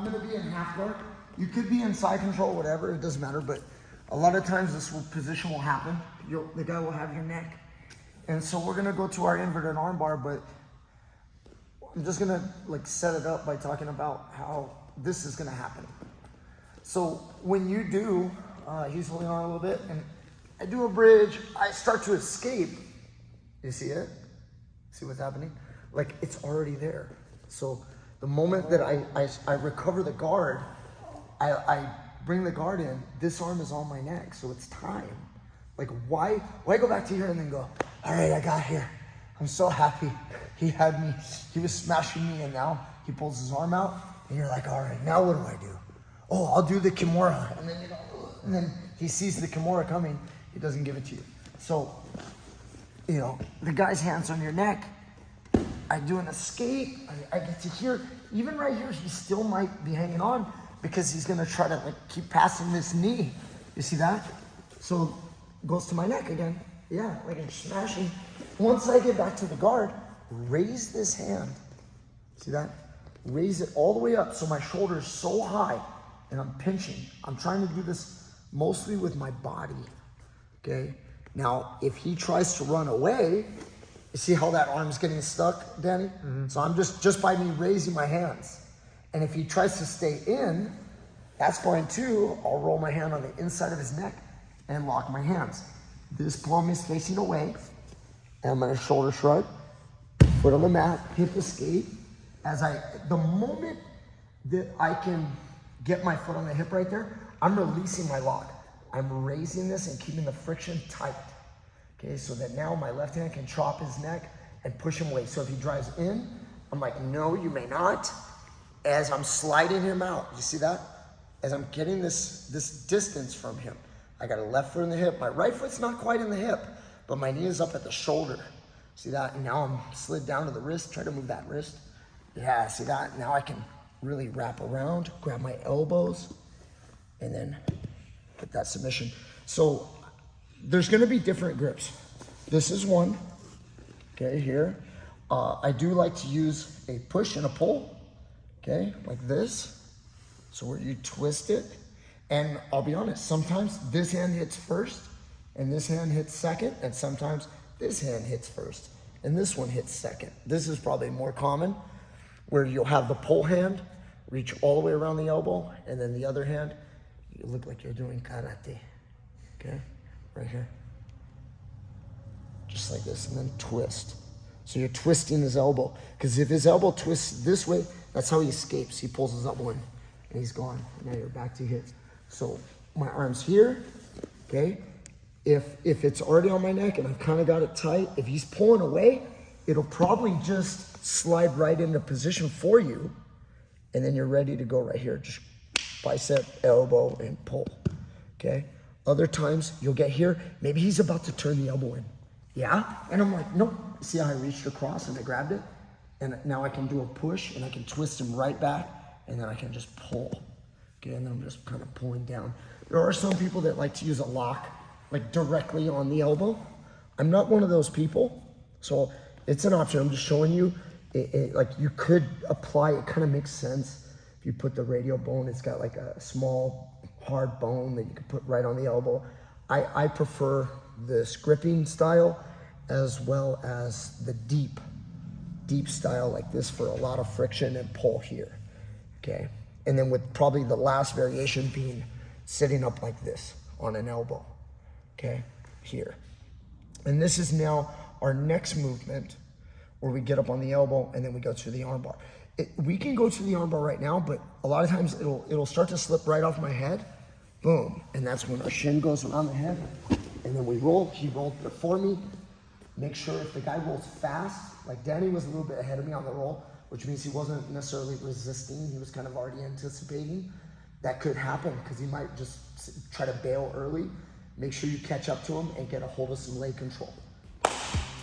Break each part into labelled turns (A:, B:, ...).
A: I'm gonna be in half guard. You could be in side control, whatever, it doesn't matter, but a lot of times this position will happen. The guy will have your neck. And so we're gonna go to our inverted armbar, but I'm just gonna like set it up by talking about how this is gonna happen. So when you do, he's holding on a little bit, and I do a bridge, I start to escape. You see it? See what's happening? Like it's already there. So the moment that I recover the guard, I bring the guard in, this arm is on my neck, so it's time. Like why go back to here and then go, all right, I got here. I'm so happy. He had me, he was smashing me, and now he pulls his arm out, and you're like, all right, now what do I do? Oh, I'll do the Kimura. And then he sees the Kimura coming, he doesn't give it to you. So, the guy's hands on your neck, I do an escape, I get to here, even right here, he still might be hanging on because he's gonna try to like keep passing this knee. You see that? So, goes to my neck again. Yeah, like I'm smashing. Once I get back to the guard, raise this hand. See that? Raise it all the way up so my shoulder is so high and I'm pinching. I'm trying to do this mostly with my body, okay? Now, if he tries to run away, you see how that arm's getting stuck, Danny? Mm-hmm. So I'm just by me raising my hands. And if he tries to stay in, that's fine too. I'll roll my hand on the inside of his neck and lock my hands. This palm is facing away, and I'm gonna shoulder shrug, foot on the mat, hip escape. The moment that I can get my foot on the hip right there, I'm releasing my lock. I'm raising this and keeping the friction tight. Okay, so that now my left hand can chop his neck and push him away. So if he drives in, I'm like, no, you may not. As I'm sliding him out, you see that? As I'm getting this distance from him, I got a left foot in the hip. My right foot's not quite in the hip, but my knee is up at the shoulder. See that? And now I'm slid down to the wrist. Try to move that wrist. Yeah, see that? Now I can really wrap around, grab my elbows, and then put that submission. So there's gonna be different grips. This is one, okay, here. I do like to use a push and a pull, okay, like this. So where you twist it, and I'll be honest, sometimes this hand hits first, and this hand hits second, and sometimes this hand hits first, and this one hits second. This is probably more common, where you'll have the pull hand reach all the way around the elbow, and then the other hand, you look like you're doing karate, okay? Right here. Just like this, and then twist. So you're twisting his elbow, because if his elbow twists this way, that's how he escapes. He pulls his elbow in, and he's gone. Now you're back to hit. So my arm's here, okay? If it's already on my neck and I've kind of got it tight, if he's pulling away, it'll probably just slide right into position for you, and then you're ready to go right here. Just bicep, elbow, and pull, okay? Other times, you'll get here, maybe he's about to turn the elbow in. Yeah? And I'm like, nope. See how I reached across and I grabbed it? And now I can do a push, and I can twist him right back, and then I can just pull. Okay, and then I'm just kind of pulling down. There are some people that like to use a lock, like directly on the elbow. I'm not one of those people, so it's an option. I'm just showing you, like you could apply, it kind of makes sense. If you put the radial bone, it's got like a small hard bone that you can put right on the elbow. I prefer this gripping style as well as the deep style like this for a lot of friction and pull here, okay? And then with probably the last variation being sitting up like this on an elbow, okay, here. And this is now our next movement where we get up on the elbow and then we go to the armbar. We can go to the armbar right now, but a lot of times it'll start to slip right off my head, boom, and that's when our shin goes around the head, and then we roll. He rolled before me. Make sure if the guy rolls fast, like Danny was a little bit ahead of me on the roll, which means he wasn't necessarily resisting, he was kind of already anticipating. That could happen because he might just try to bail early. Make sure you catch up to him and get a hold of some leg control.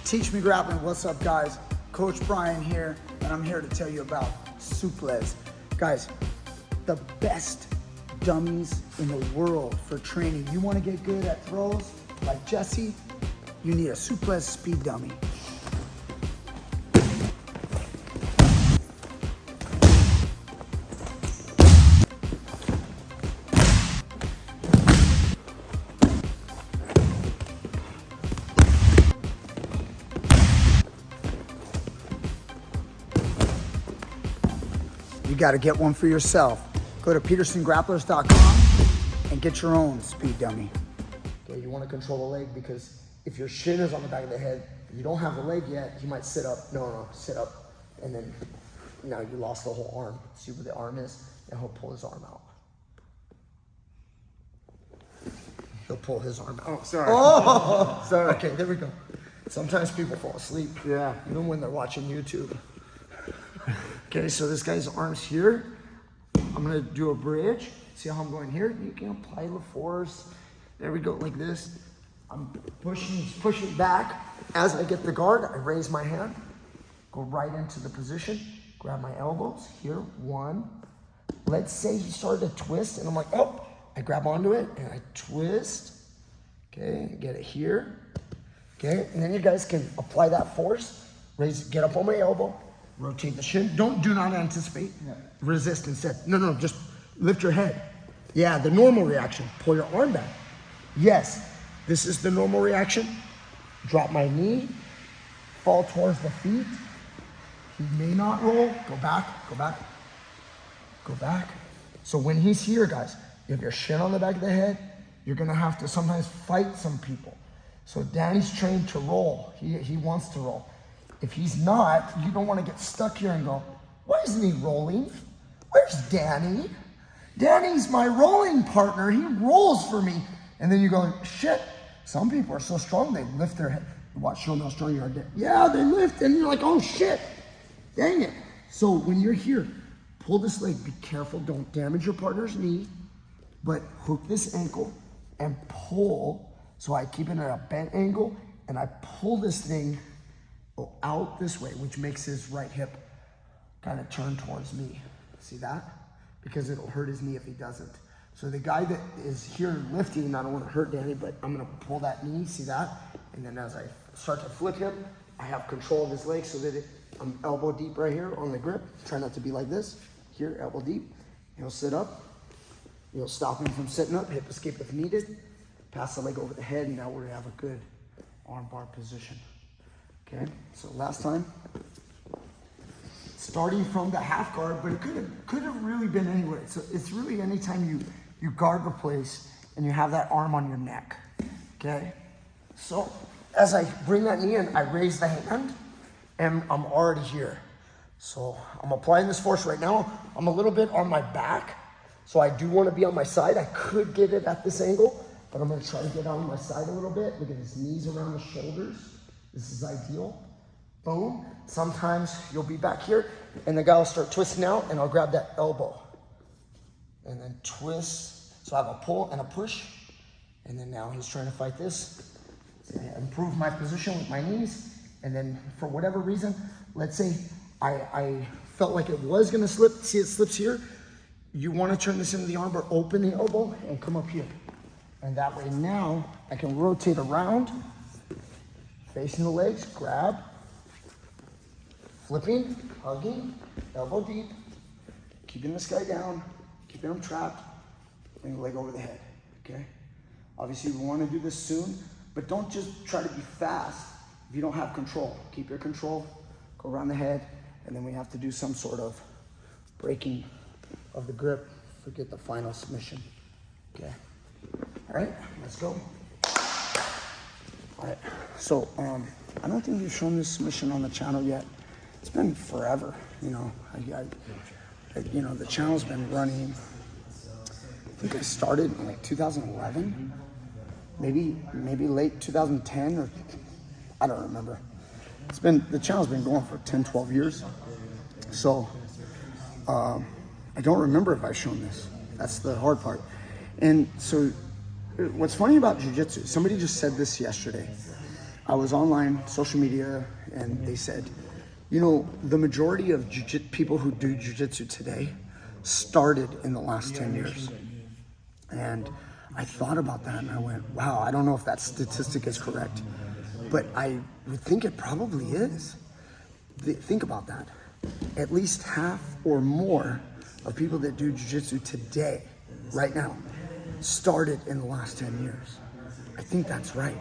B: Teach Me Grappling, what's up guys? Coach Brian here, and I'm here to tell you about SUPPORT. Guys, the best dummies in the world for training. You wanna get good at throws like Jesse? You need a SUPPORT speed dummy. you got to get one for yourself. Go to petersongrapplers.com and get your own speed dummy.
A: Okay, you want to control the leg because if your shin is on the back of the head, you don't have the leg yet, you might sit up. No, sit up. And then now you lost the whole arm. See where the arm is? And he'll pull his arm out. He'll pull his arm out.
B: Oh, sorry.
A: Oh, sorry. Okay, there we go. Sometimes people fall asleep.
B: Yeah.
A: Even when they're watching YouTube. Okay, so this guy's arm's here. I'm gonna do a bridge. See how I'm going here? You can apply the force. There we go, like this. I'm pushing back. As I get the guard, I raise my hand, go right into the position, grab my elbows. Here, one. Let's say he started to twist, and I'm like, oh, I grab onto it, and I twist. Okay, get it here. Okay, and then you guys can apply that force. Get up on my elbow, rotate the shin. Do not anticipate.
B: Yeah.
A: Resist instead. No, just lift your head. Yeah, the normal reaction. Pull your arm back. Yes, this is the normal reaction. Drop my knee, fall towards the feet. He may not roll. Go back. So when he's here, guys, you have your shin on the back of the head. You're gonna have to sometimes fight some people. So Danny's trained to roll. He wants to roll. If he's not, you don't want to get stuck here and go, why isn't he rolling? Where's Danny? Danny's my rolling partner. He rolls for me. And then you go, shit, some people are so strong, they lift their head. Watch, show them how strong you are. Yeah, they lift, and you're like, oh shit, dang it. So when you're here, pull this leg, be careful, don't damage your partner's knee, but hook this ankle and pull. So I keep it at a bent angle, and I pull this thing out this way, which makes his right hip kind of turn towards me. See that? Because it'll hurt his knee if he doesn't. So the guy that is here lifting, I don't want to hurt Danny, but I'm going to pull that knee, see that? And then as I start to flip him, I have control of his leg so that I'm elbow deep right here on the grip. Try not to be like this. Here, elbow deep. He'll sit up. You'll stop him from sitting up, hip escape if needed. Pass the leg over the head, and now we have a good armbar position. Okay, so last time, starting from the half guard, but it could have really been anywhere. So it's really anytime you guard the place and you have that arm on your neck. Okay, so as I bring that knee in, I raise the hand, and I'm already here. So I'm applying this force right now. I'm a little bit on my back, so I do want to be on my side. I could get it at this angle, but I'm going to try to get on my side a little bit. Look at his knees around the shoulders. This is ideal. Boom. Sometimes you'll be back here, and the guy will start twisting out, and I'll grab that elbow. And then twist. So I have a pull and a push, and then now he's trying to fight this. So I improve my position with my knees, and then for whatever reason, let's say I felt like it was going to slip. See, it slips here. You want to turn this into the armbar, open the elbow, and come up here. And that way now I can rotate around, facing the legs, grab, flipping, hugging, elbow deep, keeping this guy down, keeping him trapped, bring the leg over the head, okay? Obviously we want to do this soon, but don't just try to be fast if you don't have control. Keep your control, go around the head, and then we have to do some sort of breaking of the grip. Forget the final submission, okay? All right, let's go. All right, so I don't think we've shown this submission on the channel yet. It's been forever, you know. You know, the channel's been running. I think I started in like 2011, maybe late 2010, or I don't remember. The channel's been going for 10, 12 years. So I don't remember if I've shown this. That's the hard part. And so what's funny about jiu-jitsu, somebody just said this yesterday. I was online, social media, and they said, you know, the majority of people who do jiu-jitsu today started in the last 10 years. And I thought about that and I went, wow, I don't know if that statistic is correct, but I would think it probably is. Think about that. At least half or more of people that do jiu-jitsu today, right now, started in the last 10 years. I think that's right.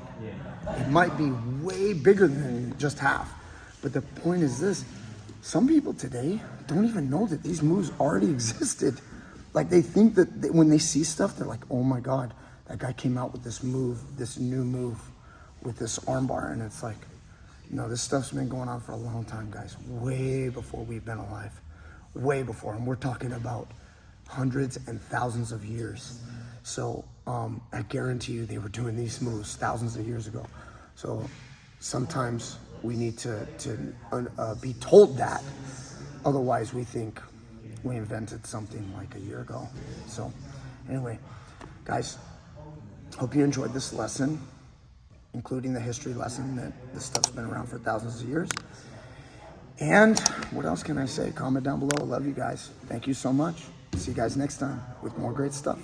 A: It might be way bigger than just half. But the point is this,
B: some people today don't even know that these moves already existed. Like they think that when they see stuff, they're like, oh my God, that guy came out with this move, this new move with this armbar. And it's like, no, this stuff's been going on for a long time, guys. Way before we've been alive. Way before. And we're talking about hundreds and thousands of years. So I guarantee you they were doing these moves thousands of years ago. So sometimes we need to be told that. Otherwise, we think we invented something like a year ago. So anyway, guys, hope you enjoyed this lesson, including the history lesson that this stuff's been around for thousands of years. And what else can I say? Comment down below. I love you guys. Thank you so much. See you guys next time with more great stuff.